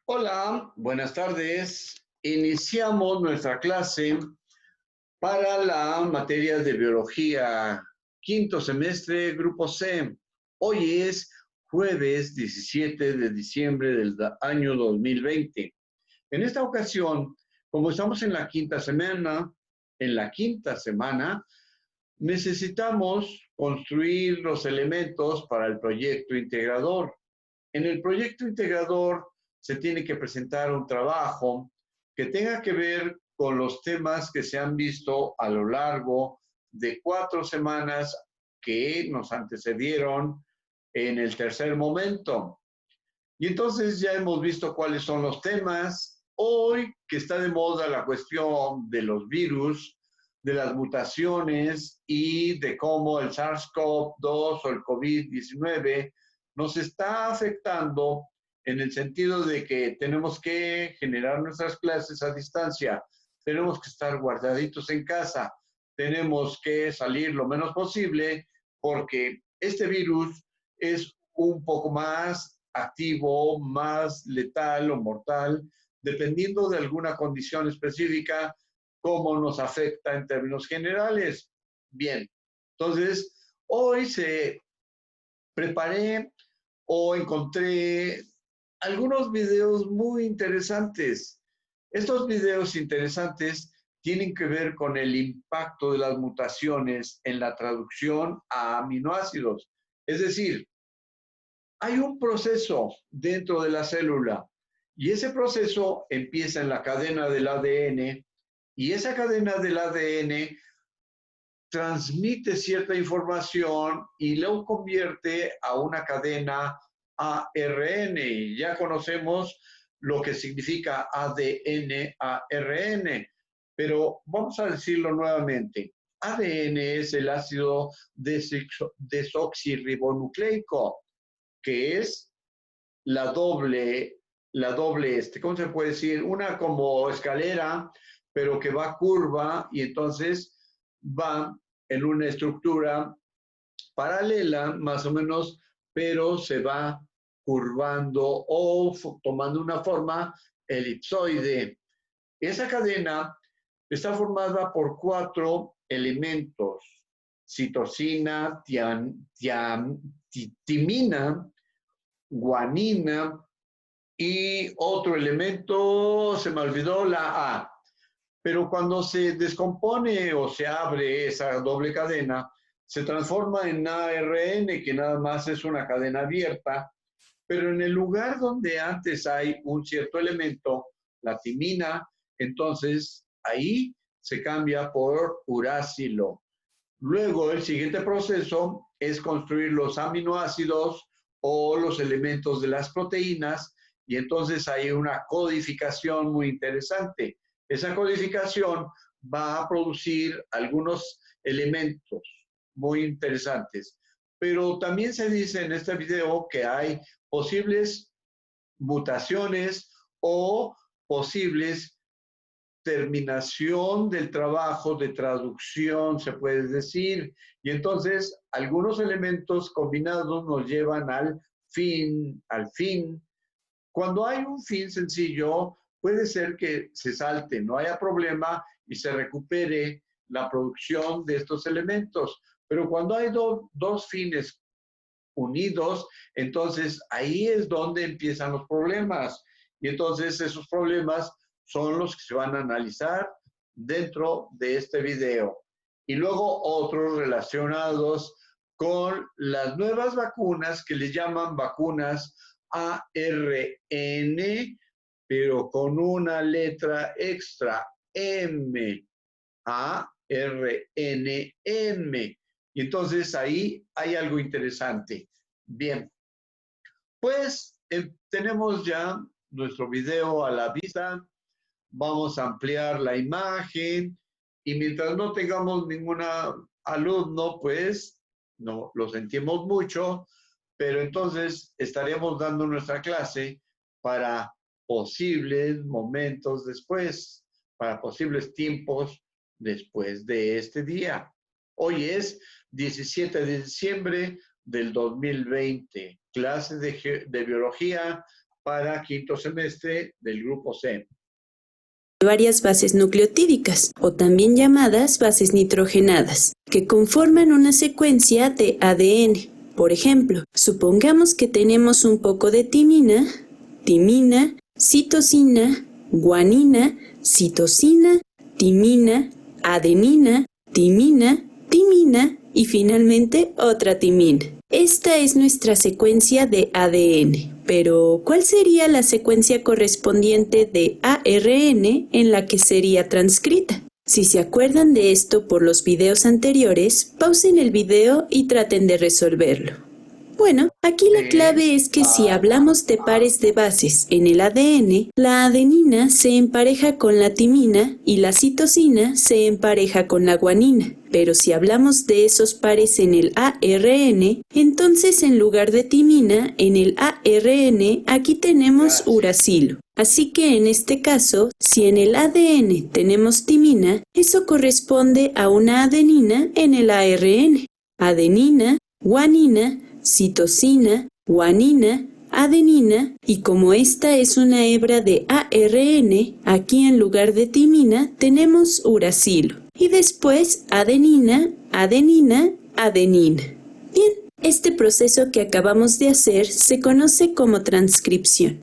Hola, buenas tardes. Iniciamos nuestra clase para la materia de biología, quinto semestre, grupo C. Hoy es jueves 17 de diciembre del año 2020. En esta ocasión, como estamos en la quinta semana, necesitamos construir los elementos para el proyecto integrador. En el proyecto integrador se tiene que presentar un trabajo que tenga que ver con los temas que se han visto a lo largo de 4 semanas que nos antecedieron en el tercer momento. Y entonces ya hemos visto cuáles son los temas. Hoy que está de moda la cuestión de los virus, de las mutaciones y de cómo el SARS-CoV-2 o el COVID-19 nos está afectando en el sentido de que tenemos que generar nuestras clases a distancia, tenemos que estar guardaditos en casa, tenemos que salir lo menos posible porque este virus es un poco más activo, más letal o mortal, dependiendo de alguna condición específica, cómo nos afecta en términos generales. Bien, entonces, hoy preparé o encontré algunos videos muy interesantes. Estos videos interesantes tienen que ver con el impacto de las mutaciones en la traducción a aminoácidos. Es decir, hay un proceso dentro de la célula y ese proceso empieza en la cadena del ADN y esa cadena del ADN transmite cierta información y lo convierte a una cadena ARN. Ya conocemos lo que significa ADN, ARN, pero vamos a decirlo nuevamente. ADN es el ácido desoxirribonucleico, que es ¿cómo se puede decir? Una como escalera, pero que va curva y entonces va en una estructura paralela, más o menos, pero se va curvando o tomando una forma elipsoide. Esa cadena está formada por 4 elementos: citosina, timina, guanina y otro elemento, se me olvidó, la A. Pero cuando se descompone o se abre esa doble cadena, se transforma en ARN, que nada más es una cadena abierta, pero en el lugar donde antes hay un cierto elemento, la timina, entonces ahí se cambia por uracilo. Luego, el siguiente proceso es construir los aminoácidos o los elementos de las proteínas, y entonces hay una codificación muy interesante. Esa codificación va a producir algunos elementos muy interesantes. Pero también se dice en este video que hay posibles mutaciones o posibles terminación del trabajo de traducción, se puede decir. Y entonces, algunos elementos combinados nos llevan al fin, Cuando hay un fin sencillo, puede ser que se salte, no haya problema y se recupere la producción de estos elementos. Pero cuando hay dos fines unidos, entonces ahí es donde empiezan los problemas. Y entonces esos problemas son los que se van a analizar dentro de este video. Y luego otros relacionados con las nuevas vacunas que les llaman vacunas ARN, pero con una letra extra, M, ARNM. Y entonces ahí hay algo interesante. Bien, pues tenemos ya nuestro video a la vista. Vamos a ampliar la imagen y mientras no tengamos ninguna alumno, pues no lo sentimos mucho, pero entonces estaremos dando nuestra clase para posibles momentos después, para posibles tiempos después de este día. Hoy es 17 de diciembre del 2020, clase de biología para quinto semestre del grupo C. Varias bases nucleotídicas, o también llamadas bases nitrogenadas, que conforman una secuencia de ADN. Por ejemplo, supongamos que tenemos un poco de timina, citosina, guanina, citosina, timina, adenina, timina y finalmente otra timina. Esta es nuestra secuencia de ADN. Pero, ¿cuál sería la secuencia correspondiente de ARN en la que sería transcrita? Si se acuerdan de esto por los videos anteriores, pausen el video y traten de resolverlo. Bueno, aquí la clave es que si hablamos de pares de bases en el ADN, la adenina se empareja con la timina y la citosina se empareja con la guanina. Pero si hablamos de esos pares en el ARN, entonces en lugar de timina, en el ARN aquí tenemos uracilo. Así que en este caso, si en el ADN tenemos timina, eso corresponde a una adenina en el ARN. Adenina, guanina, citosina, guanina, adenina, y como esta es una hebra de ARN, aquí en lugar de timina tenemos uracilo. Y después adenina. Bien, este proceso que acabamos de hacer se conoce como transcripción.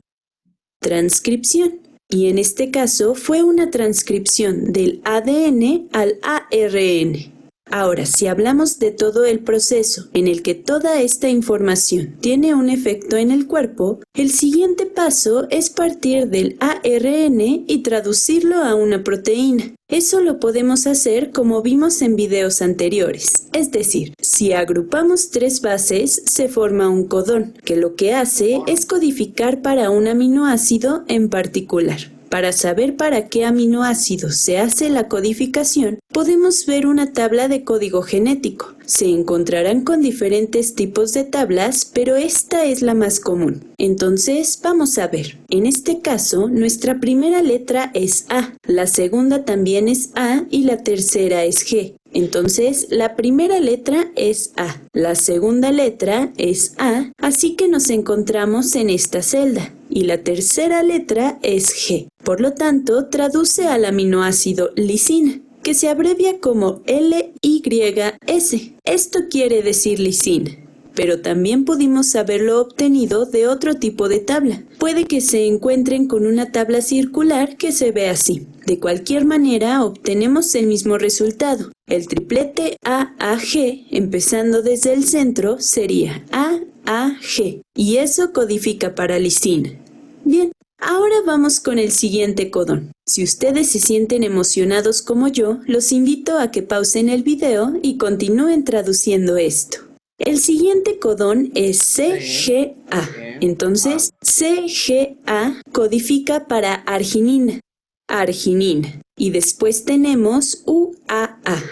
Y en este caso fue una transcripción del ADN al ARN. Ahora, si hablamos de todo el proceso en el que toda esta información tiene un efecto en el cuerpo, el siguiente paso es partir del ARN y traducirlo a una proteína. Eso lo podemos hacer como vimos en videos anteriores. Es decir, si agrupamos 3 bases, se forma un codón, que lo que hace es codificar para un aminoácido en particular. Para saber para qué aminoácido se hace la codificación, podemos ver una tabla de código genético. Se encontrarán con diferentes tipos de tablas, pero esta es la más común. Entonces, vamos a ver. En este caso, nuestra primera letra es A, la segunda también es A y la tercera es G. Entonces, la primera letra es A, la segunda letra es A, así que nos encontramos en esta celda. Y la tercera letra es G. Por lo tanto, traduce al aminoácido lisina, que se abrevia como LYS. Esto quiere decir lisina. Pero también pudimos haberlo obtenido de otro tipo de tabla. Puede que se encuentren con una tabla circular que se ve así. De cualquier manera, obtenemos el mismo resultado. El triplete AAG, empezando desde el centro, sería AAG. Y eso codifica para lisina. Bien, ahora vamos con el siguiente codón. Si ustedes se sienten emocionados como yo, los invito a que pausen el video y continúen traduciendo esto. El siguiente codón es CGA. Entonces, CGA codifica para arginina. Y después tenemos UAA.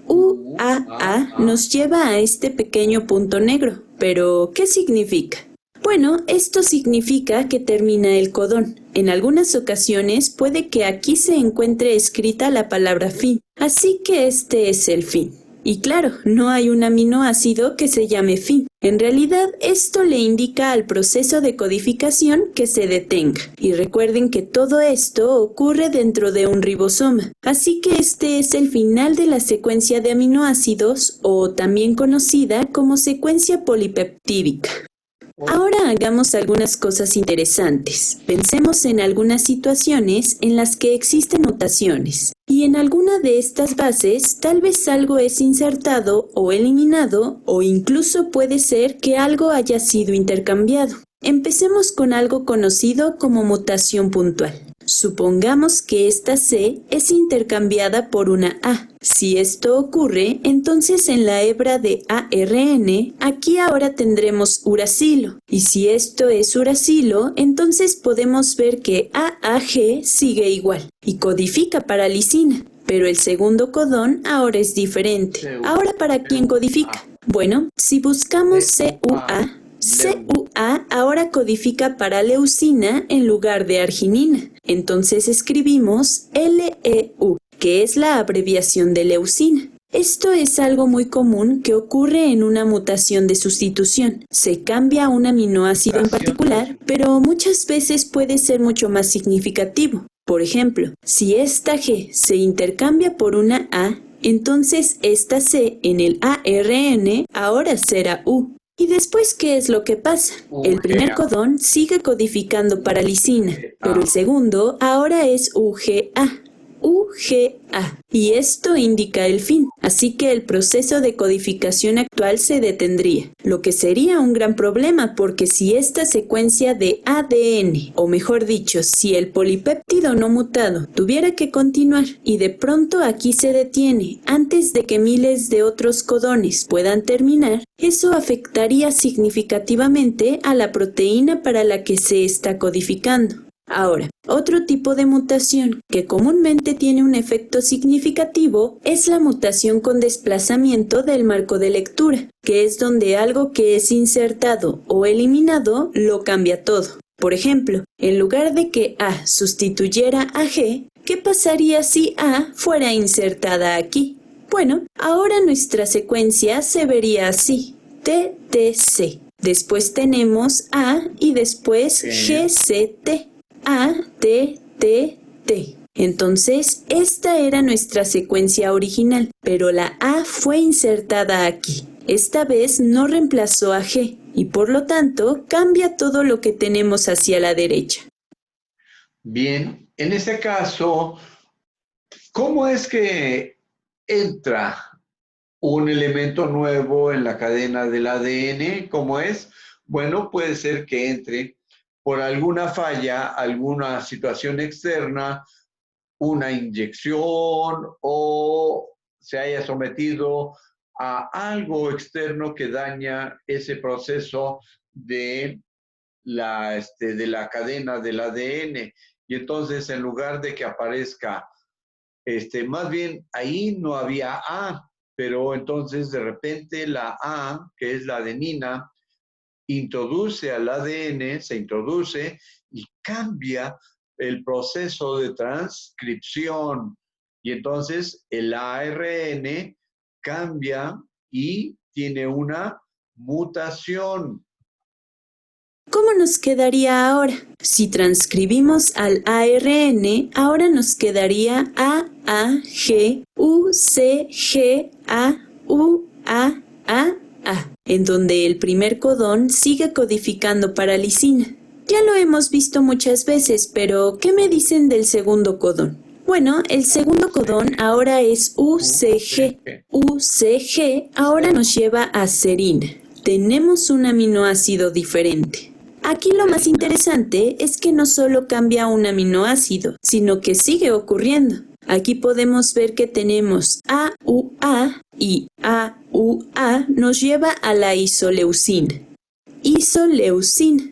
UAA nos lleva a este pequeño punto negro. ¿Pero qué significa? Bueno, esto significa que termina el codón. En algunas ocasiones puede que aquí se encuentre escrita la palabra fin, así que este es el fin. Y claro, no hay un aminoácido que se llame fin. En realidad, esto le indica al proceso de codificación que se detenga. Y recuerden que todo esto ocurre dentro de un ribosoma. Así que este es el final de la secuencia de aminoácidos, o también conocida como secuencia polipeptídica. Ahora hagamos algunas cosas interesantes. Pensemos en algunas situaciones en las que existen mutaciones. Y en alguna de estas bases, tal vez algo es insertado o eliminado, o incluso puede ser que algo haya sido intercambiado. Empecemos con algo conocido como mutación puntual. Supongamos que esta C es intercambiada por una A. Si esto ocurre, entonces en la hebra de ARN, aquí ahora tendremos uracilo. Y si esto es uracilo, entonces podemos ver que AAG sigue igual y codifica para lisina. Pero el segundo codón ahora es diferente. ¿Ahora para quién codifica? Bueno, si buscamos CUA ahora codifica para leucina en lugar de arginina. Entonces escribimos LEU, que es la abreviación de leucina. Esto es algo muy común que ocurre en una mutación de sustitución. Se cambia un aminoácido en particular, pero muchas veces puede ser mucho más significativo. Por ejemplo, si esta G se intercambia por una A, entonces esta C en el ARN ahora será U. ¿Y después qué es lo que pasa? El primer codón sigue codificando para lisina, pero el segundo ahora es UGA. UGA. Y esto indica el fin, así que el proceso de codificación actual se detendría, lo que sería un gran problema porque si esta secuencia de ADN, o mejor dicho, si el polipéptido no mutado tuviera que continuar y de pronto aquí se detiene antes de que miles de otros codones puedan terminar, eso afectaría significativamente a la proteína para la que se está codificando. Ahora, otro tipo de mutación que comúnmente tiene un efecto significativo es la mutación con desplazamiento del marco de lectura, que es donde algo que es insertado o eliminado lo cambia todo. Por ejemplo, en lugar de que A sustituyera a G, ¿qué pasaría si A fuera insertada aquí? Bueno, ahora nuestra secuencia se vería así: TTC. Después tenemos A y después GCT. A, T, T, T. Entonces, esta era nuestra secuencia original, pero la A fue insertada aquí. Esta vez no reemplazó a G, y por lo tanto, cambia todo lo que tenemos hacia la derecha. Bien, en este caso, ¿cómo es que entra un elemento nuevo en la cadena del ADN? ¿Cómo es? Bueno, puede ser que entre por alguna falla, alguna situación externa, una inyección o se haya sometido a algo externo que daña ese proceso de la cadena del ADN. Y entonces, en lugar de que aparezca, más bien ahí no había A, pero entonces de repente la A, que es la adenina, introduce al ADN, se introduce y cambia el proceso de transcripción. Y entonces el ARN cambia y tiene una mutación. ¿Cómo nos quedaría ahora? Si transcribimos al ARN, ahora nos quedaría AAG, UCG, AUA, A, en donde el primer codón sigue codificando para lisina. Ya lo hemos visto muchas veces, pero ¿qué me dicen del segundo codón? Bueno, el segundo codón ahora es UCG. UCG ahora nos lleva a serina. Tenemos un aminoácido diferente. Aquí lo más interesante es que no solo cambia un aminoácido, sino que sigue ocurriendo. Aquí podemos ver que tenemos AUA y AUA nos lleva a la isoleucina. Isoleucina,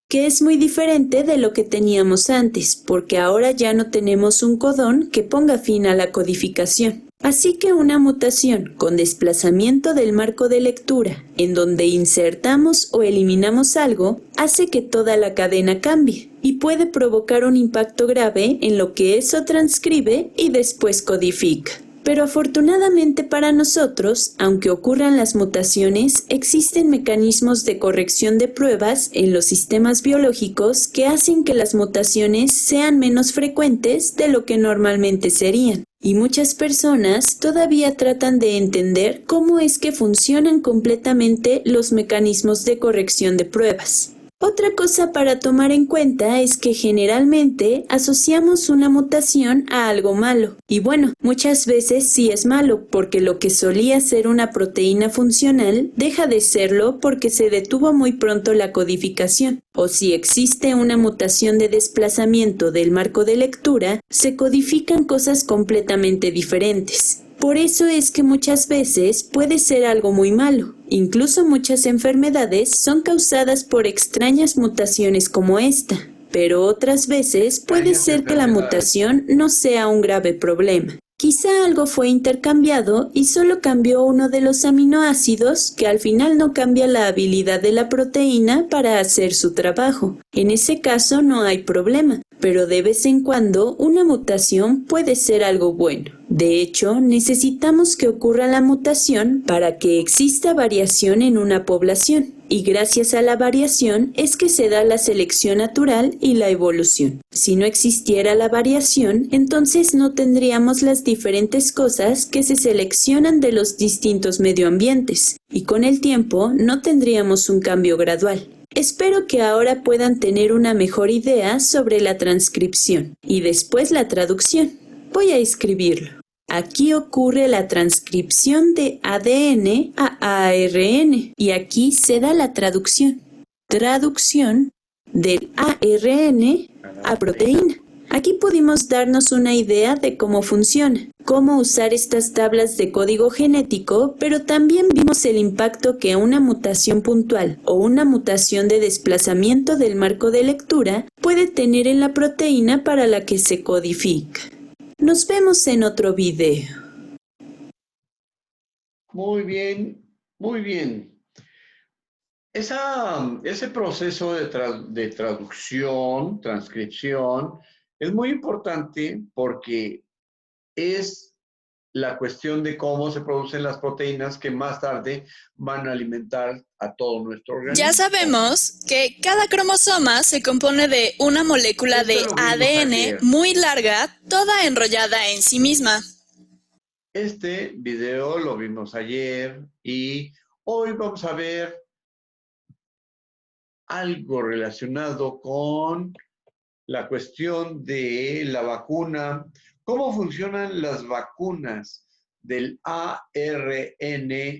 que es muy diferente de lo que teníamos antes, porque ahora ya no tenemos un codón que ponga fin a la codificación. Así que una mutación con desplazamiento del marco de lectura, en donde insertamos o eliminamos algo, hace que toda la cadena cambie y puede provocar un impacto grave en lo que eso transcribe y después codifica. Pero afortunadamente para nosotros, aunque ocurran las mutaciones, existen mecanismos de corrección de pruebas en los sistemas biológicos que hacen que las mutaciones sean menos frecuentes de lo que normalmente serían. Y muchas personas todavía tratan de entender cómo es que funcionan completamente los mecanismos de corrección de pruebas. Otra cosa para tomar en cuenta es que generalmente asociamos una mutación a algo malo. Y bueno, muchas veces sí es malo, porque lo que solía ser una proteína funcional deja de serlo porque se detuvo muy pronto la codificación. O si existe una mutación de desplazamiento del marco de lectura, se codifican cosas completamente diferentes. Por eso es que muchas veces puede ser algo muy malo. Incluso muchas enfermedades son causadas por extrañas mutaciones como esta, pero otras veces puede ser que la mutación no sea un grave problema. Quizá algo fue intercambiado y solo cambió uno de los aminoácidos que al final no cambia la habilidad de la proteína para hacer su trabajo. En ese caso no hay problema, pero de vez en cuando una mutación puede ser algo bueno. De hecho, necesitamos que ocurra la mutación para que exista variación en una población, y gracias a la variación es que se da la selección natural y la evolución. Si no existiera la variación, entonces no tendríamos las diferentes cosas que se seleccionan de los distintos medioambientes, y con el tiempo no tendríamos un cambio gradual. Espero que ahora puedan tener una mejor idea sobre la transcripción y después la traducción. Voy a escribirlo. Aquí ocurre la transcripción de ADN a ARN y aquí se da la traducción. Traducción del ARN a proteína. Aquí pudimos darnos una idea de cómo funciona, cómo usar estas tablas de código genético, pero también vimos el impacto que una mutación puntual o una mutación de desplazamiento del marco de lectura puede tener en la proteína para la que se codifica. Nos vemos en otro video. Muy bien, muy bien. Ese proceso de traducción, transcripción, es muy importante porque es la cuestión de cómo se producen las proteínas que más tarde van a alimentar a todo nuestro organismo. Ya sabemos que cada cromosoma se compone de una molécula de ADN muy larga, toda enrollada en sí misma. Este video lo vimos ayer y hoy vamos a ver algo relacionado con la cuestión de la vacuna. ¿Cómo funcionan las vacunas del ARNM?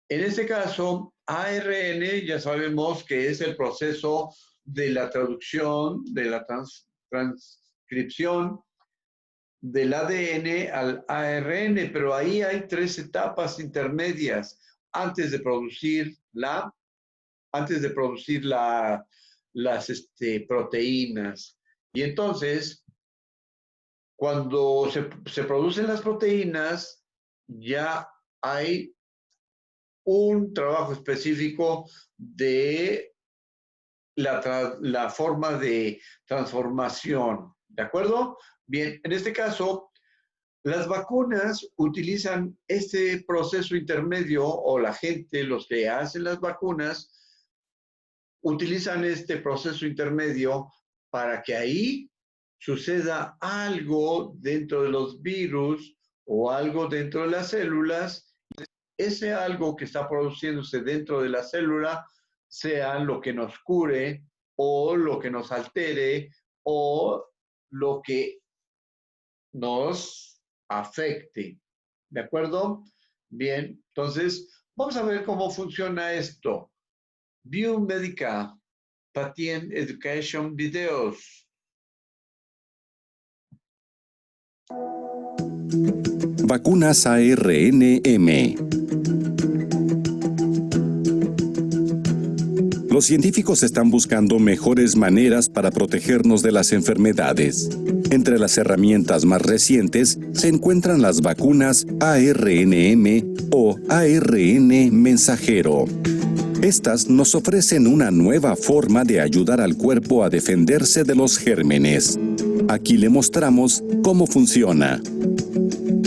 En este caso, ARN ya sabemos que es el proceso de la traducción, de la transcripción del ADN al ARN, pero ahí hay 3 etapas intermedias antes de producir las proteínas. Y entonces, cuando se producen las proteínas, ya hay un trabajo específico de la forma de transformación, ¿de acuerdo? Bien, en este caso, las vacunas utilizan este proceso intermedio, o la gente, los que hacen las vacunas, utilizan este proceso intermedio para que ahí suceda algo dentro de los virus o algo dentro de las células. Ese algo que está produciéndose dentro de la célula sea lo que nos cure o lo que nos altere o lo que nos afecte. ¿De acuerdo? Bien, entonces vamos a ver cómo funciona esto. Biomedica Patient Education Videos. Vacunas ARNM. Los científicos están buscando mejores maneras para protegernos de las enfermedades. Entre las herramientas más recientes se encuentran las vacunas ARNM o ARN mensajero. Estas nos ofrecen una nueva forma de ayudar al cuerpo a defenderse de los gérmenes. Aquí le mostramos cómo funciona.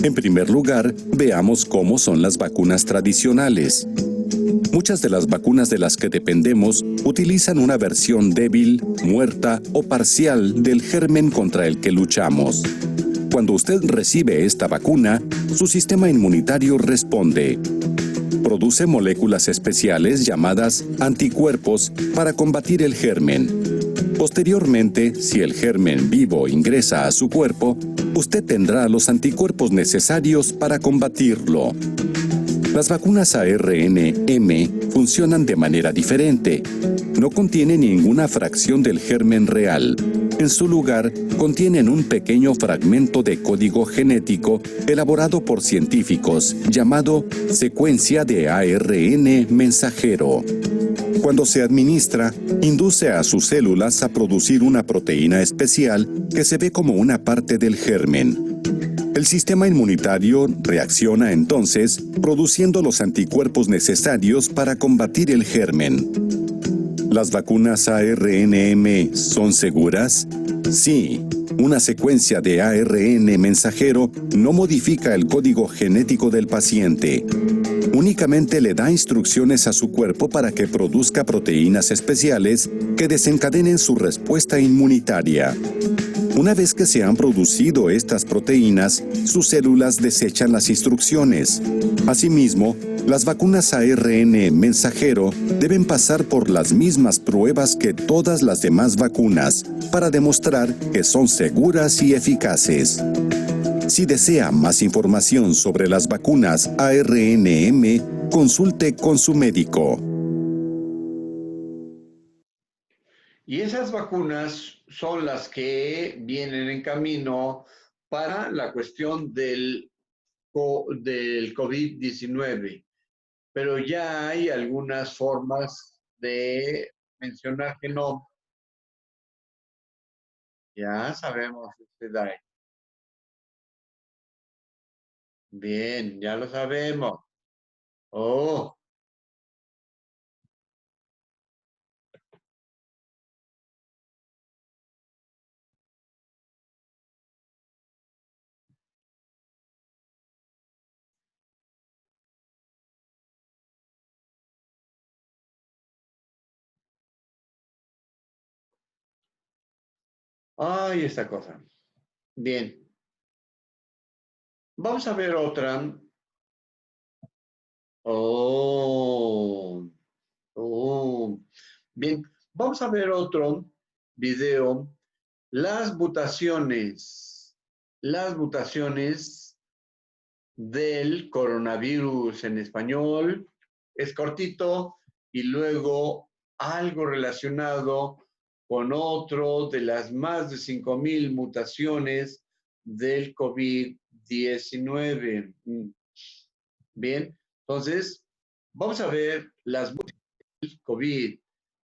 En primer lugar, veamos cómo son las vacunas tradicionales. Muchas de las vacunas de las que dependemos utilizan una versión débil, muerta o parcial del germen contra el que luchamos. Cuando usted recibe esta vacuna, su sistema inmunitario responde. Produce moléculas especiales llamadas anticuerpos para combatir el germen. Posteriormente, si el germen vivo ingresa a su cuerpo, usted tendrá los anticuerpos necesarios para combatirlo. Las vacunas ARNM funcionan de manera diferente. No contienen ninguna fracción del germen real. En su lugar, contienen un pequeño fragmento de código genético elaborado por científicos llamado secuencia de ARN mensajero. Cuando se administra, induce a sus células a producir una proteína especial que se ve como una parte del germen. El sistema inmunitario reacciona entonces produciendo los anticuerpos necesarios para combatir el germen. ¿Las vacunas ARNM son seguras? Sí. Una secuencia de ARN mensajero no modifica el código genético del paciente. Únicamente le da instrucciones a su cuerpo para que produzca proteínas especiales que desencadenen su respuesta inmunitaria. Una vez que se han producido estas proteínas, sus células desechan las instrucciones. Asimismo, las vacunas ARN mensajero deben pasar por las mismas pruebas que todas las demás vacunas para demostrar que son seguras y eficaces. Si desea más información sobre las vacunas ARNM, consulte con su médico. Y esas vacunas son las que vienen en camino para la cuestión del COVID-19. Pero ya hay algunas formas de mencionar que no. Ya sabemos este DAI. Bien, ya lo sabemos. Oh. Ay, esta cosa. Bien. Vamos a ver otra. Bien, vamos a ver otro video. Las mutaciones del coronavirus en español. Es cortito y luego algo relacionado con otro de las más de 5,000 mutaciones del COVID-19. Bien, entonces vamos a ver las mutaciones del COVID.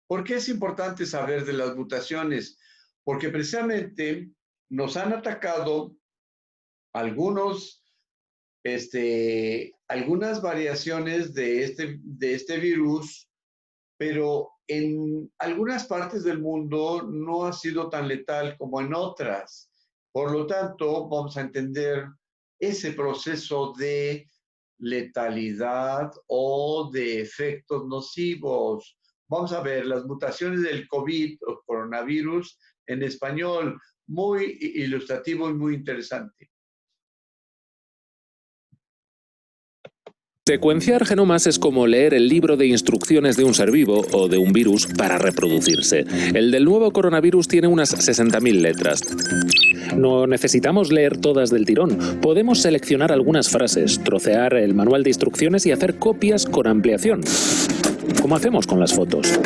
¿Por qué es importante saber de las mutaciones? Porque precisamente nos han atacado algunas variaciones de este virus, pero en algunas partes del mundo no ha sido tan letal como en otras. Por lo tanto, vamos a entender ese proceso de letalidad o de efectos nocivos. Vamos a ver las mutaciones del COVID o coronavirus en español, muy ilustrativo y muy interesante. Secuenciar genomas es como leer el libro de instrucciones de un ser vivo o de un virus para reproducirse. El del nuevo coronavirus tiene unas 60.000 letras. No necesitamos leer todas del tirón. Podemos seleccionar algunas frases, trocear el manual de instrucciones y hacer copias con ampliación, como hacemos con las fotos.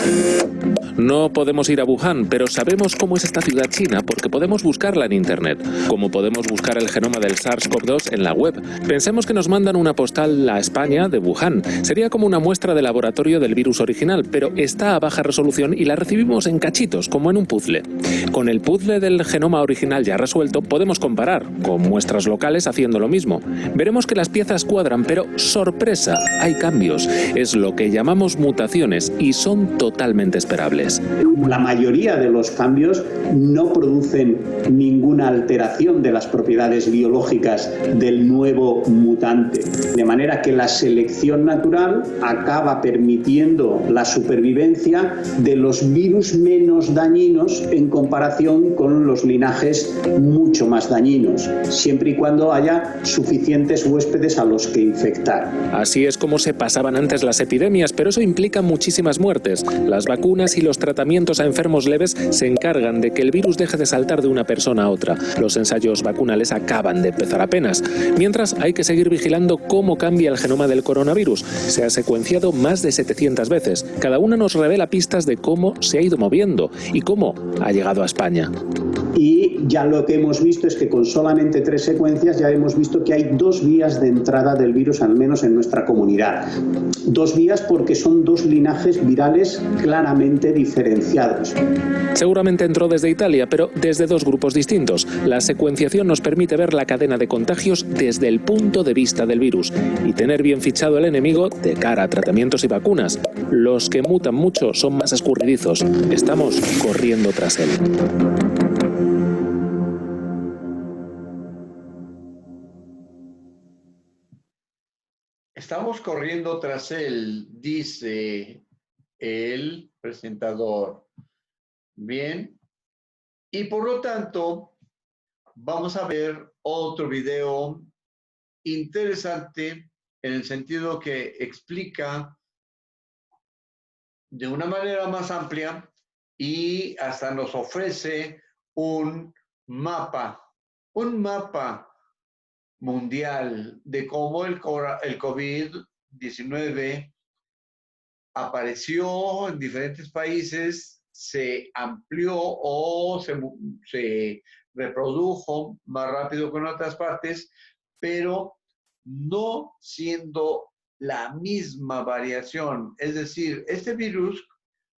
No podemos ir a Wuhan, pero sabemos cómo es esta ciudad china porque podemos buscarla en Internet, como podemos buscar el genoma del SARS-CoV-2 en la web. Pensemos que nos mandan una postal a España de Wuhan. Sería como una muestra de laboratorio del virus original, pero está a baja resolución y la recibimos en cachitos, como en un puzzle. Con el puzzle del genoma original ya resuelto, podemos comparar con muestras locales haciendo lo mismo. Veremos que las piezas cuadran, pero ¡sorpresa! Hay cambios. Es lo que llamamos mutaciones y son totalmente esperables. La mayoría de los cambios no producen ninguna alteración de las propiedades biológicas del nuevo mutante, de manera que la selección natural acaba permitiendo la supervivencia de los virus menos dañinos en comparación con los linajes mucho más dañinos, siempre y cuando haya suficientes huéspedes a los que infectar. Así es como se pasaban antes las epidemias, pero eso implica muchísimas muertes. Las vacunas y los tratamientos a enfermos leves se encargan de que el virus deje de saltar de una persona a otra. Los ensayos vacunales acaban de empezar apenas. Mientras, hay que seguir vigilando cómo cambia el genoma del coronavirus. Se ha secuenciado más de 700 veces. Cada una nos revela pistas de cómo se ha ido moviendo y cómo ha llegado a España. Y ya lo que hemos visto es que con solamente 3 secuencias ya hemos visto que hay 2 vías de entrada del virus, al menos en nuestra comunidad. 2 vías porque son 2 linajes virales claramente diferenciados. Seguramente entró desde Italia, pero desde 2 grupos distintos. La secuenciación nos permite ver la cadena de contagios desde el punto de vista del virus y tener bien fichado el enemigo de cara a tratamientos y vacunas. Los que mutan mucho son más escurridizos. Estamos corriendo tras él. Estamos corriendo tras él, dice el presentador. Bien. Y por lo tanto, vamos a ver otro video interesante en el sentido que explica de una manera más amplia y hasta nos ofrece un mapa mundial de cómo el COVID-19 apareció en diferentes países, se amplió o se reprodujo más rápido que en otras partes, pero no siendo la misma variación. Es decir, este virus,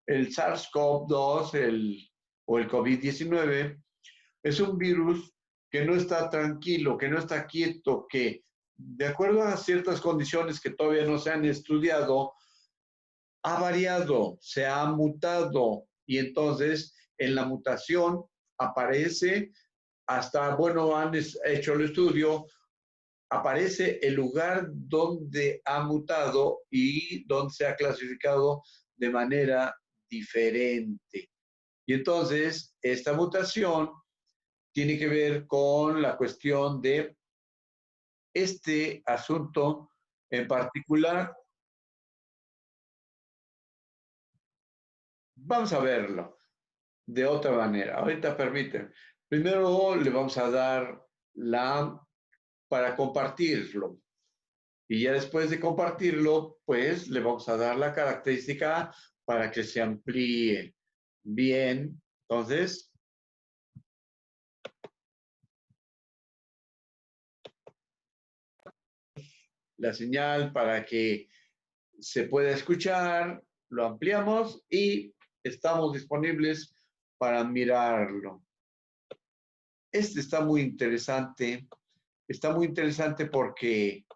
el SARS-CoV-2 o el COVID-19, es un virus que no está tranquilo, que no está quieto, que de acuerdo a ciertas condiciones que todavía no se han estudiado, ha variado, se ha mutado y entonces en la mutación aparece hasta, bueno, han hecho el estudio, aparece el lugar donde ha mutado y donde se ha clasificado de manera diferente. Y entonces esta mutación tiene que ver con la cuestión de este asunto en particular. Vamos a verlo de otra manera. Ahorita permiten. Primero le vamos a dar para compartirlo. Y ya después de compartirlo, pues le vamos a dar la característica para que se amplíe. Bien, entonces. La señal para que se pueda escuchar, lo ampliamos y estamos disponibles para mirarlo. Este está muy interesante porque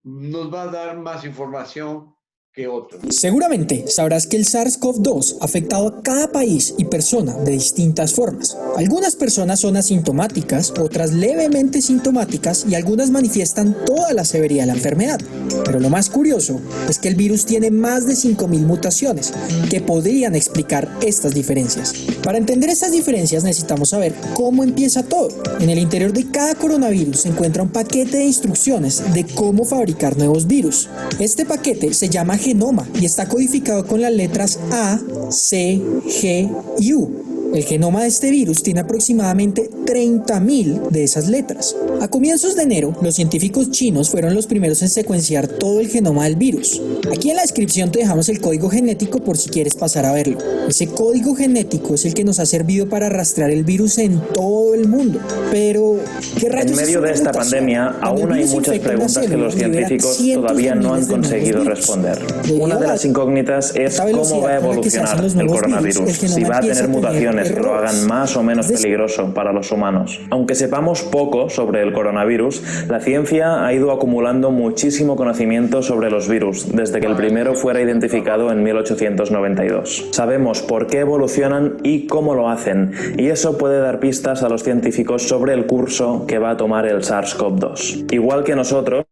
nos va a dar más información que otros. Seguramente sabrás que el SARS-CoV-2 ha afectado a cada país y persona de distintas formas. Algunas personas son asintomáticas, otras levemente sintomáticas y algunas manifiestan toda la severidad de la enfermedad. Pero lo más curioso es que el virus tiene más de 5.000 mutaciones que podrían explicar estas diferencias. Para entender estas diferencias necesitamos saber cómo empieza todo. En el interior de cada coronavirus se encuentra un paquete de instrucciones de cómo fabricar nuevos virus. Este paquete se llama genoma y está codificado con las letras A, C, G y U. El genoma de este virus tiene aproximadamente 30.000 de esas letras. A comienzos de enero, los científicos chinos fueron los primeros en secuenciar todo el genoma del virus. Aquí en la descripción te dejamos el código genético por si quieres pasar a verlo. Ese código genético es el que nos ha servido para rastrear el virus en todo el mundo. Pero, ¿qué rayos? En medio de esta pandemia, aún hay muchas preguntas que los científicos todavía no han conseguido responder. Una de las incógnitas es cómo va a evolucionar el coronavirus, si va a tener mutaciones que lo hagan más o menos peligroso para los humanos. Aunque sepamos poco sobre el coronavirus, la ciencia ha ido acumulando muchísimo conocimiento sobre los virus desde que el primero fuera identificado en 1892. Sabemos por qué evolucionan y cómo lo hacen, y eso puede dar pistas a los científicos sobre el curso que va a tomar el SARS-CoV-2. Igual que nosotros.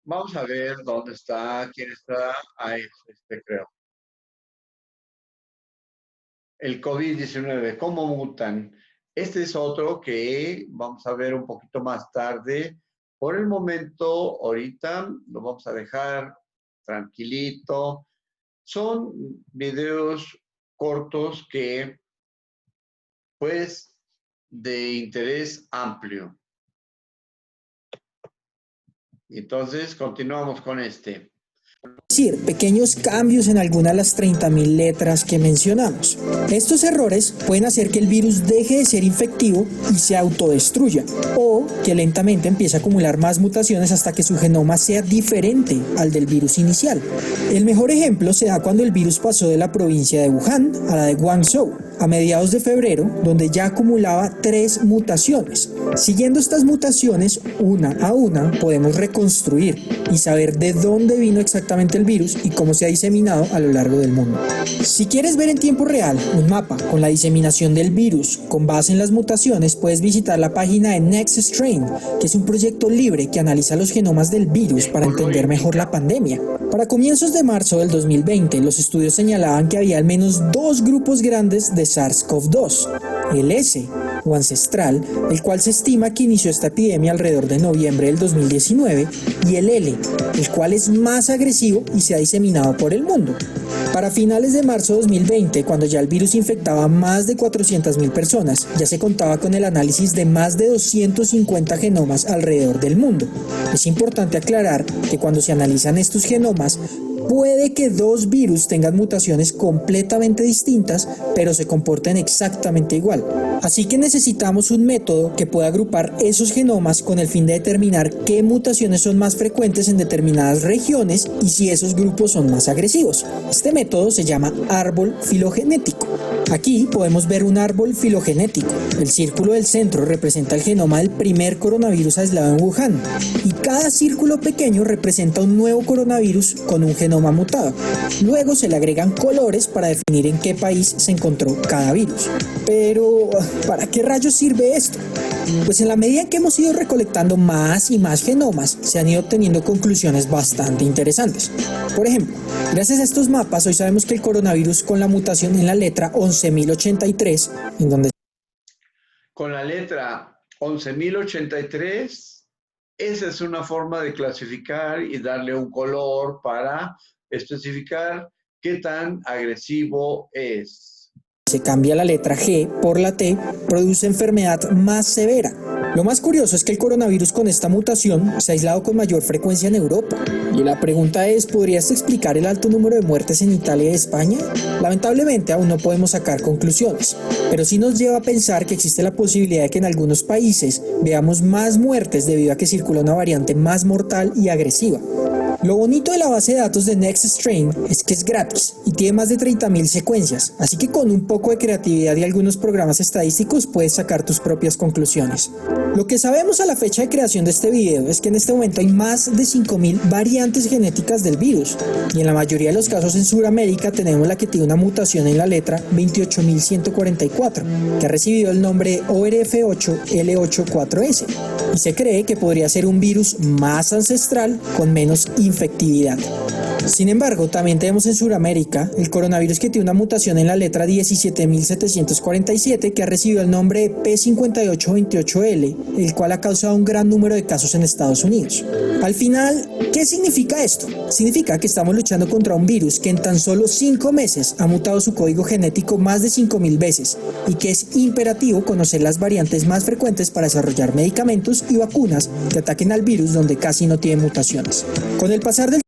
Vamos a ver dónde está, quién está. Ahí, creo. El COVID-19, ¿cómo mutan? Este es otro que vamos a ver un poquito más tarde. Por el momento, ahorita lo vamos a dejar tranquilito. Son videos cortos que, pues, de interés amplio. Entonces, continuamos con este. Es decir, pequeños cambios en algunas de las 30.000 letras que mencionamos. Estos errores pueden hacer que el virus deje de ser infectivo y se autodestruya, o que lentamente empiece a acumular más mutaciones hasta que su genoma sea diferente al del virus inicial. El mejor ejemplo se da cuando el virus pasó de la provincia de Wuhan a la de Guangzhou, a mediados de febrero, donde ya acumulaba 3 mutaciones. Siguiendo estas mutaciones, una a una, podemos reconstruir y saber de dónde vino exactamente exactamente el virus y cómo se ha diseminado a lo largo del mundo. Si quieres ver en tiempo real un mapa con la diseminación del virus con base en las mutaciones, puedes visitar la página de NextStrain, que es un proyecto libre que analiza los genomas del virus para entender mejor la pandemia. Para comienzos de marzo del 2020, los estudios señalaban que había al menos dos grupos grandes de SARS-CoV-2, el S, o ancestral, el cual se estima que inició esta epidemia alrededor de noviembre del 2019, y el L, el cual es más agresivo y se ha diseminado por el mundo. Para finales de marzo de 2020, cuando ya el virus infectaba a más de 400.000 personas, ya se contaba con el análisis de más de 250 genomas alrededor del mundo. Es importante aclarar que cuando se analizan estos genomas, puede que dos virus tengan mutaciones completamente distintas, pero se comporten exactamente igual. Así que necesitamos un método que pueda agrupar esos genomas con el fin de determinar qué mutaciones son más frecuentes en determinadas regiones y si esos grupos son más agresivos. Este método se llama árbol filogenético. Aquí podemos ver un árbol filogenético. El círculo del centro representa el genoma del primer coronavirus aislado en Wuhan, y cada círculo pequeño representa un nuevo coronavirus con un genoma mutado. Luego se le agregan colores para definir en qué país se encontró cada virus. Pero, ¿para qué rayos sirve esto? Pues en la medida en que hemos ido recolectando más y más genomas, se han ido obteniendo conclusiones bastante interesantes. Por ejemplo, gracias a estos mapas, hoy sabemos que el coronavirus con la mutación en la letra 11.083, en donde... Con la letra 11.083, esa es una forma de clasificar y darle un color para especificar qué tan agresivo es. Se cambia la letra G por la T, produce enfermedad más severa. Lo más curioso es que el coronavirus con esta mutación se ha aislado con mayor frecuencia en Europa. Y la pregunta es, ¿podrías explicar el alto número de muertes en Italia y España? Lamentablemente aún no podemos sacar conclusiones, pero sí nos lleva a pensar que existe la posibilidad de que en algunos países veamos más muertes debido a que circula una variante más mortal y agresiva. Lo bonito de la base de datos de NextStrain es que es gratis y tiene más de 30.000 secuencias, así que con un poco de creatividad y algunos programas estadísticos puedes sacar tus propias conclusiones. Lo que sabemos a la fecha de creación de este video es que en este momento hay más de 5.000 variantes genéticas del virus, y en la mayoría de los casos en Sudamérica tenemos la que tiene una mutación en la letra 28.144, que ha recibido el nombre ORF8L84S, y se cree que podría ser un virus más ancestral con menos infectividad. Sin embargo, también tenemos en Sudamérica el coronavirus que tiene una mutación en la letra 17.747 que ha recibido el nombre P5828L, el cual ha causado un gran número de casos en Estados Unidos. Al final, ¿qué significa esto? Significa que estamos luchando contra un virus que en tan solo 5 meses ha mutado su código genético más de 5.000 veces y que es imperativo conocer las variantes más frecuentes para desarrollar medicamentos y vacunas que ataquen al virus donde casi no tiene mutaciones. Con el pasar del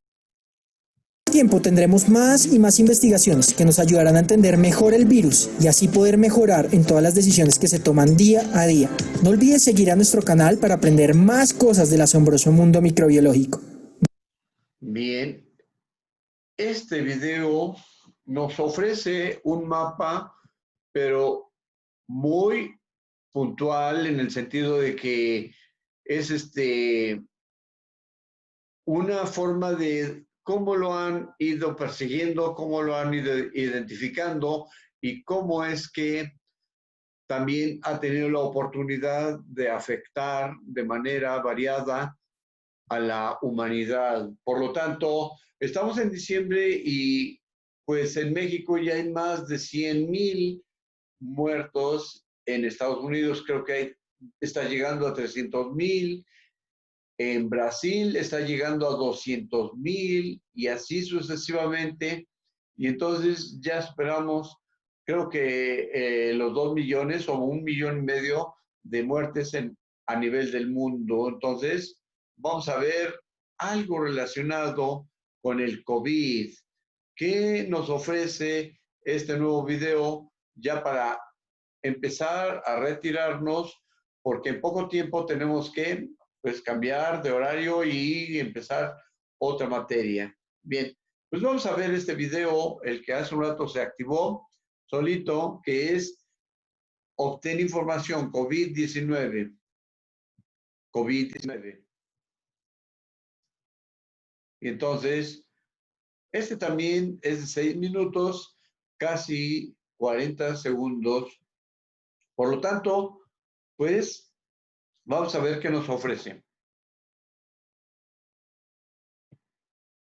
tiempo tendremos más y más investigaciones que nos ayudarán a entender mejor el virus y así poder mejorar en todas las decisiones que se toman día a día. No olvides seguir a nuestro canal para aprender más cosas del asombroso mundo microbiológico. Bien, este video nos ofrece un mapa, pero muy puntual en el sentido de que es una forma de cómo lo han ido persiguiendo, cómo lo han ido identificando y cómo es que también ha tenido la oportunidad de afectar de manera variada a la humanidad. Por lo tanto, estamos en diciembre y pues en México ya hay más de 100,000 muertos. En Estados Unidos creo que está llegando a 300,000. En Brasil está llegando a 200,000 y así sucesivamente. Y entonces ya esperamos, creo que los 2 millones o 1,5 millones de muertes a nivel del mundo. Entonces vamos a ver algo relacionado con el COVID. ¿Qué nos ofrece este nuevo video ya para empezar a retirarnos? Porque en poco tiempo tenemos que cambiar de horario y empezar otra materia. Bien, pues vamos a ver este video, el que hace un rato se activó solito, que es obtén información COVID-19. COVID-19. Y entonces Este también es de 6 minutos, casi 40 segundos. Por lo tanto, pues vamos a ver qué nos ofrece.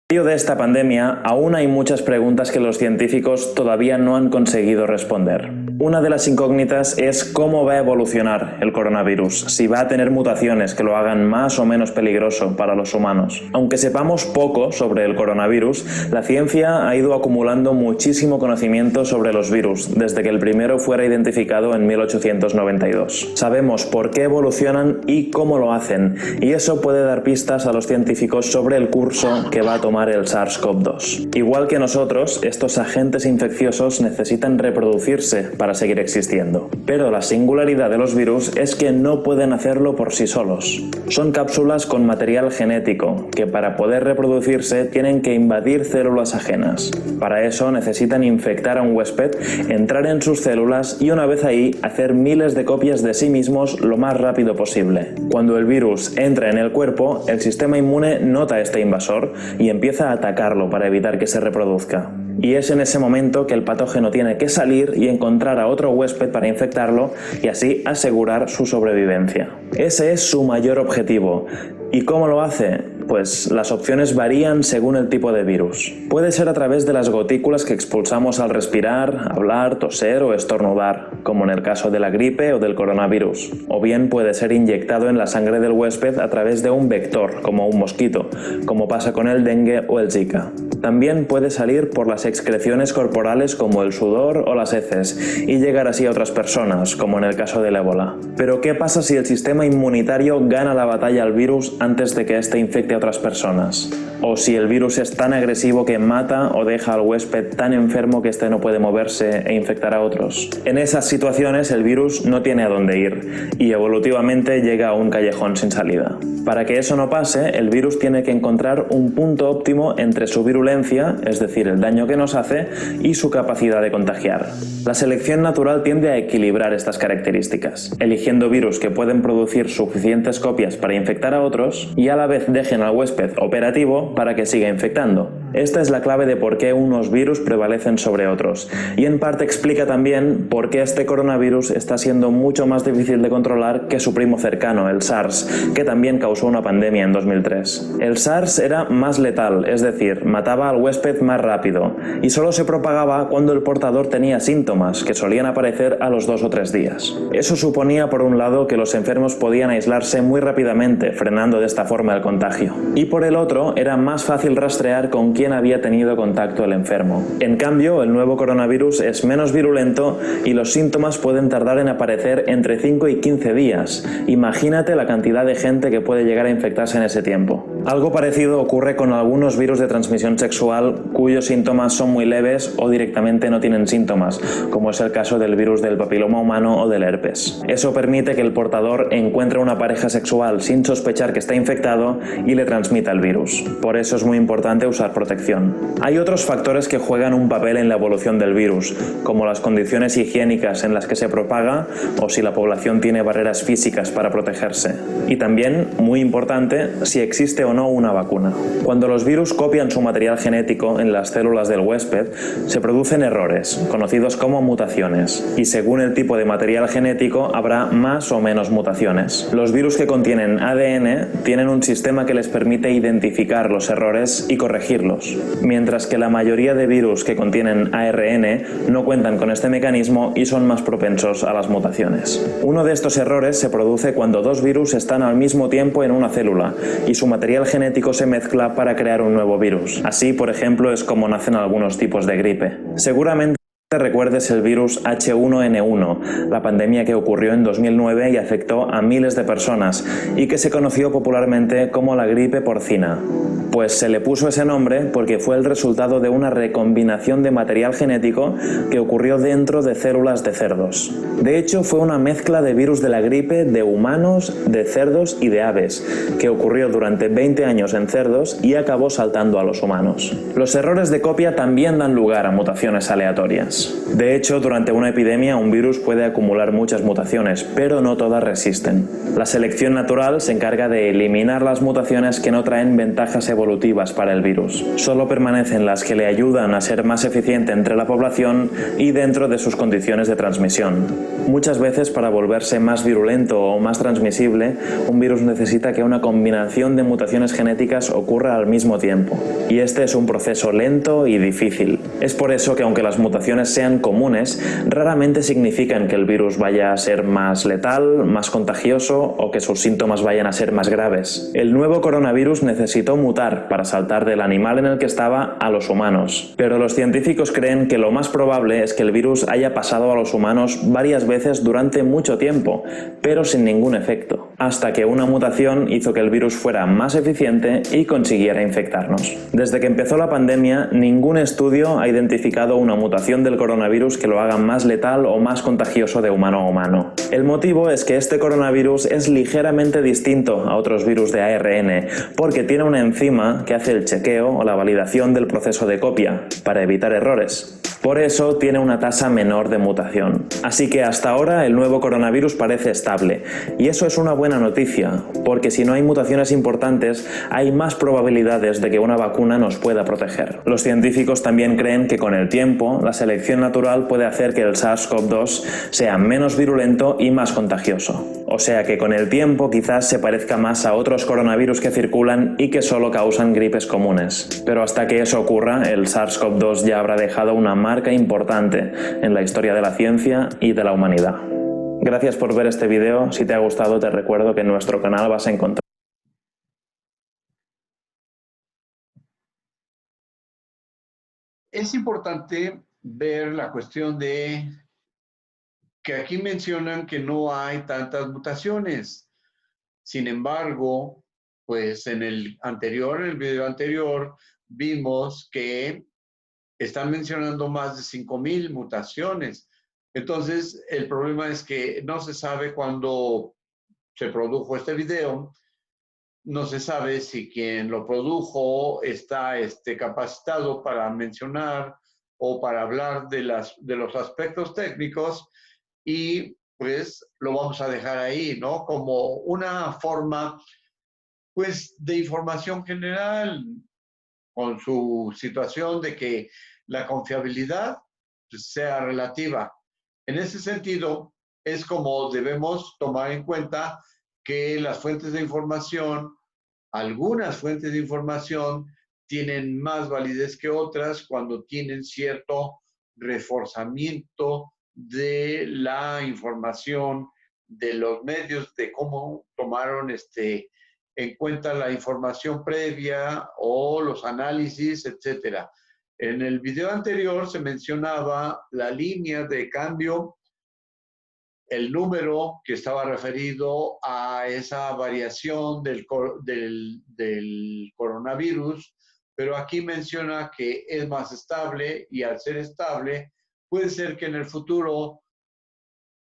En medio de esta pandemia, aún hay muchas preguntas que los científicos todavía no han conseguido responder. Una de las incógnitas es cómo va a evolucionar el coronavirus, si va a tener mutaciones que lo hagan más o menos peligroso para los humanos. Aunque sepamos poco sobre el coronavirus, la ciencia ha ido acumulando muchísimo conocimiento sobre los virus desde que el primero fuera identificado en 1892. Sabemos por qué evolucionan y cómo lo hacen, y eso puede dar pistas a los científicos sobre el curso que va a tomar el SARS-CoV-2. Igual que nosotros, estos agentes infecciosos necesitan reproducirse para seguir existiendo. Pero la singularidad de los virus es que no pueden hacerlo por sí solos. Son cápsulas con material genético que para poder reproducirse tienen que invadir células ajenas. Para eso necesitan infectar a un huésped, entrar en sus células y una vez ahí hacer miles de copias de sí mismos lo más rápido posible. Cuando el virus entra en el cuerpo, el sistema inmune nota a este invasor y empieza a atacarlo para evitar que se reproduzca. Y es en ese momento que el patógeno tiene que salir y encontrar a otro huésped para infectarlo y así asegurar su sobrevivencia. Ese es su mayor objetivo. ¿Y cómo lo hace? Pues las opciones varían según el tipo de virus. Puede ser a través de las gotículas que expulsamos al respirar, hablar, toser o estornudar, como en el caso de la gripe o del coronavirus. O bien puede ser inyectado en la sangre del huésped a través de un vector, como un mosquito, como pasa con el dengue o el Zika. También puede salir por las excreciones corporales como el sudor o las heces y llegar así a otras personas, como en el caso del ébola. Pero ¿qué pasa si el sistema inmunitario gana la batalla al virus antes de que éste infecte a otras personas? O si el virus es tan agresivo que mata o deja al huésped tan enfermo que éste no puede moverse e infectar a otros. En esas situaciones el virus no tiene a dónde ir y evolutivamente llega a un callejón sin salida. Para que eso no pase, el virus tiene que encontrar un punto óptimo entre su virulencia, es decir, el daño que nos hace, y su capacidad de contagiar. La selección natural tiende a equilibrar estas características, eligiendo virus que pueden producir suficientes copias para infectar a otros y a la vez dejen al huésped operativo para que siga infectando. Esta es la clave de por qué unos virus prevalecen sobre otros, y en parte explica también por qué este coronavirus está siendo mucho más difícil de controlar que su primo cercano, el SARS, que también causó una pandemia en 2003. El SARS era más letal, es decir, mataba al huésped más rápido, y solo se propagaba cuando el portador tenía síntomas, que solían aparecer a los 2 o 3 días. Eso suponía, por un lado, que los enfermos podían aislarse muy rápidamente, frenando de esta forma el contagio. Y por el otro, era más fácil rastrear con quién había tenido contacto el enfermo. En cambio, el nuevo coronavirus es menos virulento y los síntomas pueden tardar en aparecer entre 5 y 15 días. Imagínate la cantidad de gente que puede llegar a infectarse en ese tiempo. Algo parecido ocurre con algunos virus de transmisión sexual cuyos síntomas son muy leves o directamente no tienen síntomas, como es el caso del virus del papiloma humano o del herpes. Eso permite que el portador encuentre una pareja sexual sin sospechar que está infectado y le transmita el virus. Por eso es muy importante usar protección. Hay otros factores que juegan un papel en la evolución del virus, como las condiciones higiénicas en las que se propaga o si la población tiene barreras físicas para protegerse. Y también, muy importante, si existe o no una vacuna. Cuando los virus copian su material genético en las células del huésped, se producen errores, conocidos como mutaciones, y según el tipo de material genético habrá más o menos mutaciones. Los virus que contienen ADN tienen un sistema que les permite identificar los errores y corregirlos, mientras que la mayoría de virus que contienen ARN no cuentan con este mecanismo y son más propensos a las mutaciones. Uno de estos errores se produce cuando dos virus están al mismo tiempo en una célula y su material genético se mezcla para crear un nuevo virus. Así, por ejemplo, es como nacen algunos tipos de gripe. Seguramente recuerdes el virus H1N1, la pandemia que ocurrió en 2009 y afectó a miles de personas y que se conoció popularmente como la gripe porcina. Pues se le puso ese nombre porque fue el resultado de una recombinación de material genético que ocurrió dentro de células de cerdos. De hecho, fue una mezcla de virus de la gripe de humanos, de cerdos y de aves, que ocurrió durante 20 años en cerdos y acabó saltando a los humanos. Los errores de copia también dan lugar a mutaciones aleatorias. De hecho, durante una epidemia un virus puede acumular muchas mutaciones, pero no todas resisten. La selección natural se encarga de eliminar las mutaciones que no traen ventajas evolutivas evolutivas para el virus. Solo permanecen las que le ayudan a ser más eficiente entre la población y dentro de sus condiciones de transmisión. Muchas veces, para volverse más virulento o más transmisible, un virus necesita que una combinación de mutaciones genéticas ocurra al mismo tiempo. Y este es un proceso lento y difícil. Es por eso que, aunque las mutaciones sean comunes, raramente significan que el virus vaya a ser más letal, más contagioso o que sus síntomas vayan a ser más graves. El nuevo coronavirus necesitó mutar para saltar del animal en el que estaba a los humanos. Pero los científicos creen que lo más probable es que el virus haya pasado a los humanos varias veces durante mucho tiempo, pero sin ningún efecto, hasta que una mutación hizo que el virus fuera más eficiente y consiguiera infectarnos. Desde que empezó la pandemia, ningún estudio ha identificado una mutación del coronavirus que lo haga más letal o más contagioso de humano a humano. El motivo es que este coronavirus es ligeramente distinto a otros virus de ARN, porque tiene una enzima que hace el chequeo o la validación del proceso de copia, para evitar errores. Por eso tiene una tasa menor de mutación. Así que hasta ahora el nuevo coronavirus parece estable. Y eso es una buena noticia, porque si no hay mutaciones importantes, hay más probabilidades de que una vacuna nos pueda proteger. Los científicos también creen que con el tiempo, la selección natural puede hacer que el SARS-CoV-2 sea menos virulento y más contagioso. O sea que con el tiempo quizás se parezca más a otros coronavirus que circulan y que solo causan gripes comunes. Pero hasta que eso ocurra, el SARS-CoV-2 ya habrá dejado una marca importante en la historia de la ciencia y de la humanidad. Gracias por ver este video. Si te ha gustado, te recuerdo que en nuestro canal vas a encontrar Es importante ver la cuestión de que aquí mencionan que no hay tantas mutaciones. Sin embargo, pues en el video anterior, vimos que están mencionando más de 5,000 mutaciones. Entonces, el problema es que no se sabe cuándo se produjo este video, no se sabe si quien lo produjo está capacitado para mencionar o para hablar de los aspectos técnicos, y pues lo vamos a dejar ahí, ¿no? Como una forma, pues, de información general, con su situación de que la confiabilidad sea relativa. En ese sentido, es como debemos tomar en cuenta que las fuentes de información, algunas fuentes de información, tienen más validez que otras cuando tienen cierto reforzamiento de la información de los medios, de cómo tomaron en cuenta la información previa o los análisis, etcétera. En el video anterior se mencionaba la línea de cambio, el número que estaba referido a esa variación del coronavirus, pero aquí menciona que es más estable, y al ser estable, puede ser que en el futuro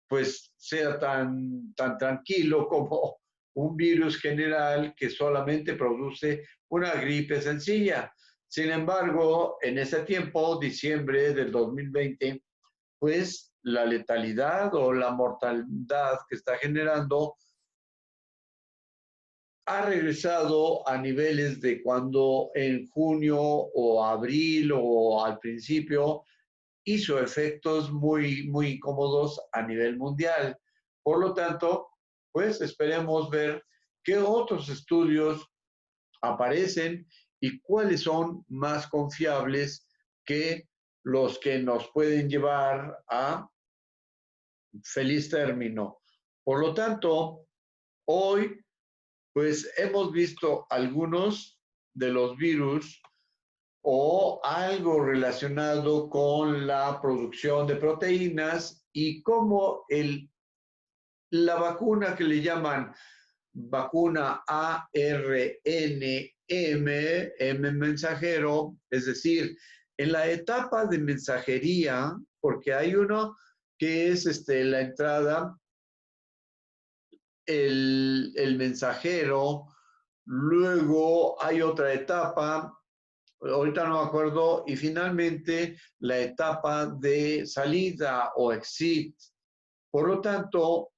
pues sea tan tranquilo como un virus general que solamente produce una gripe sencilla. Sin embargo, en ese tiempo, diciembre del 2020, pues la letalidad o la mortalidad que está generando ha regresado a niveles de cuando en junio o abril o al principio hizo efectos muy, muy incómodos a nivel mundial. Por lo tanto, pues esperemos ver qué otros estudios aparecen y cuáles son más confiables que los que nos pueden llevar a feliz término. Por lo tanto, hoy pues hemos visto algunos de los virus o algo relacionado con la producción de proteínas y cómo la vacuna que le llaman vacuna ARNM, M mensajero, es decir, en la etapa de mensajería, porque hay uno que es la entrada, el mensajero, luego hay otra etapa, ahorita no me acuerdo, y finalmente la etapa de salida o exit. Por lo tanto,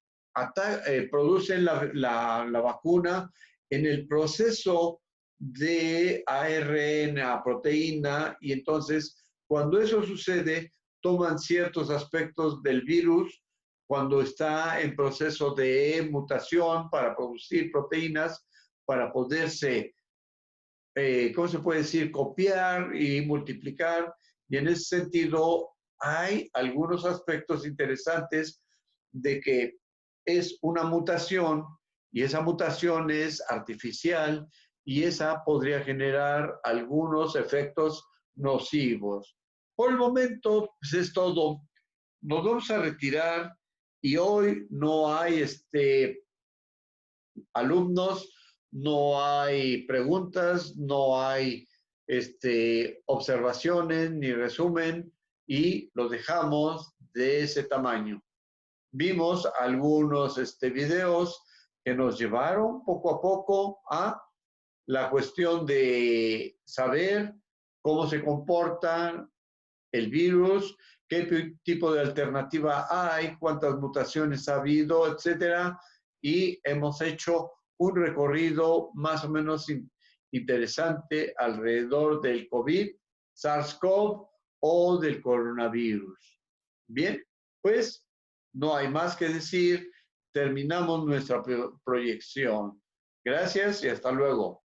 producen la vacuna en el proceso de ARN a proteína, y entonces cuando eso sucede, toman ciertos aspectos del virus cuando está en proceso de mutación para producir proteínas, para poderse, ¿cómo se puede decir?, copiar y multiplicar. Y en ese sentido hay algunos aspectos interesantes de que es una mutación, y esa mutación es artificial, y esa podría generar algunos efectos nocivos. Por el momento, pues es todo. Nos vamos a retirar, y hoy no hay alumnos, no hay preguntas, no hay observaciones ni resumen, y lo dejamos de ese tamaño. Vimos algunos videos que nos llevaron poco a poco a la cuestión de saber cómo se comporta el virus, qué tipo de alternativa hay, cuántas mutaciones ha habido, etcétera, y hemos hecho un recorrido más o menos interesante alrededor del COVID, SARS-CoV o del coronavirus. Bien, pues no hay más que decir. Terminamos nuestra proyección. Gracias y hasta luego.